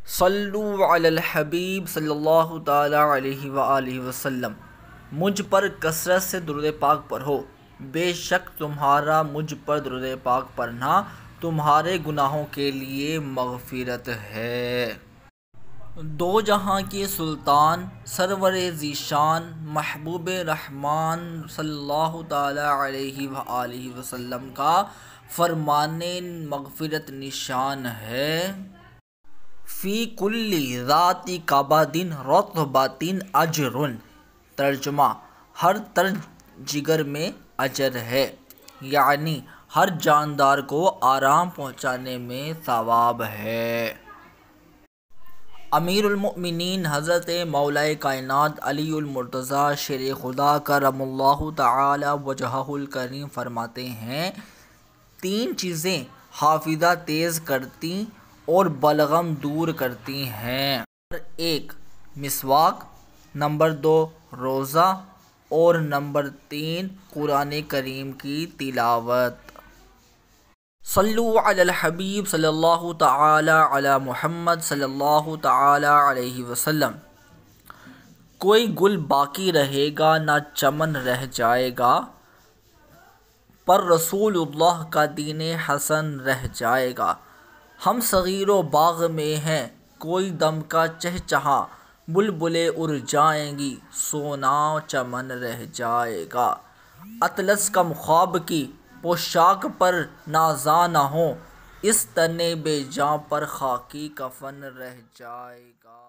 صلو علی الحبیب صلی اللہ تعالی علیہ وآلہ وسلم۔ مجھ پر کثرت سے درود پاک پڑھو، بے شک تمہارا مجھ پر درود پاک پڑھنا تمہارے گناہوں کے لیے مغفرت ہے۔ دو جہاں کے سلطان سرور ذیشان محبوب رحمان صلی اللہ تعالی علیہ وآلہ وسلم کا فرمان مغفرت نشان ہے۔ فی کل ذات کبد رطبۃ اجر، ترجمہ ہر تر جگر میں اجر ہے، یعنی ہر جاندار کو آرام پہنچانے میں ثواب ہے۔ امیر المؤمنین حضرت مولا کائنات علی المرتضیٰ شیر خدا کرم اللہ تعالی وجہہ الکریم فرماتے ہیں، تین چیزیں حافظہ تیز کرتی اور بلغم دور کرتی ہیں۔ نمبر 1 مسواک، نمبر 2 روزہ اور نمبر 3 قرآن کریم کی تلاوت۔ صلو علی الحبیب صلی اللہ تعالی علی محمد صلی اللہ تعالی علیہ وسلم۔ کوئی گل باقی رہے گا نہ چمن رہ جائے گا، پر رسول اللہ کا دین حسن رہ جائے گا۔ ہم صغیر و باغ میں ہیں، کوئی دم کا چہچہا، بلبلیں اڑ جائیں گی، سونا چمن رہ جائے گا۔ اطلس کم خواب کی پوشاک پر نازاں نہ ہو، اس تن بے جاں پر خاکی کفن رہ جائے گا۔